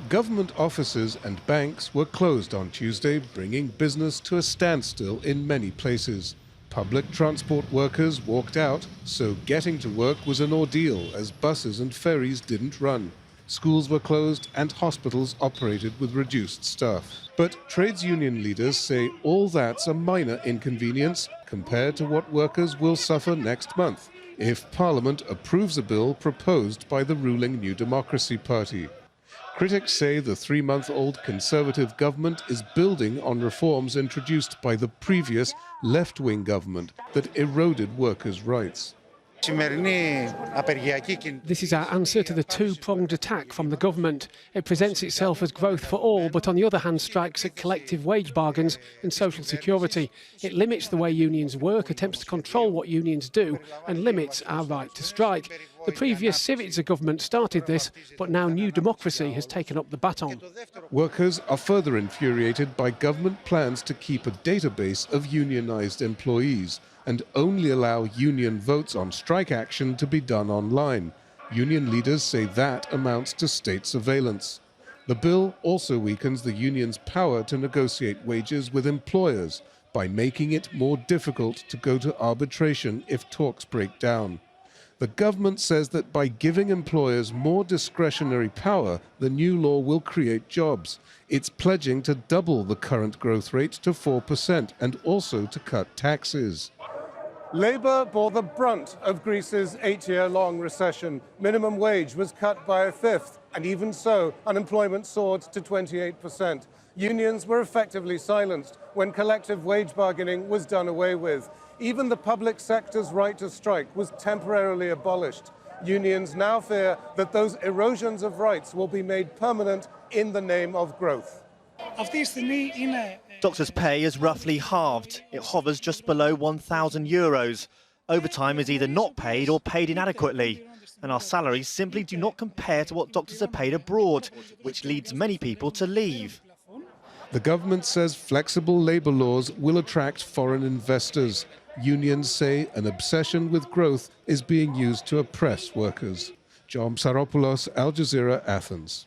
Government offices and banks were closed on Tuesday, bringing business to a standstill in many places. Public transport workers walked out, so getting to work was an ordeal as buses and ferries didn't run. Schools were closed and hospitals operated with reduced staff. But trades union leaders say all that's a minor inconvenience compared to what workers will suffer next month if Parliament approves a bill proposed by the ruling New Democracy Party. Critics say the 3-month-old Conservative government is building on reforms introduced by the previous left-wing government that eroded workers' rights. This is our answer to the two-pronged attack from the government. It presents itself as growth for all, but on the other hand strikes at collective wage bargains and social security. It limits the way unions work, attempts to control what unions do, and limits our right to strike. The previous Syriza government started this, but now New Democracy has taken up the baton. Workers are further infuriated by government plans to keep a database of unionised employees and only allow union votes on strike action to be done online. Union leaders say that amounts to state surveillance. The bill also weakens the union's power to negotiate wages with employers by making it more difficult to go to arbitration if talks break down. The government says that by giving employers more discretionary power, the new law will create jobs. It's pledging to double the current growth rate to 4% and also to cut taxes. Labour bore the brunt of Greece's 8-year-long recession. Minimum wage was cut by 1/5, and even so, unemployment soared to 28%. Unions were effectively silenced when collective wage bargaining was done away with. Even the public sector's right to strike was temporarily abolished. Unions now fear that those erosions of rights will be made permanent in the name of growth. Doctors' pay is roughly halved. It hovers just below €1,000. Overtime is either not paid or paid inadequately. And our salaries simply do not compare to what doctors are paid abroad, which leads many people to leave. The government says flexible labour laws will attract foreign investors. Unions say an obsession with growth is being used to oppress workers. Psaropoulos, Al Jazeera, Athens.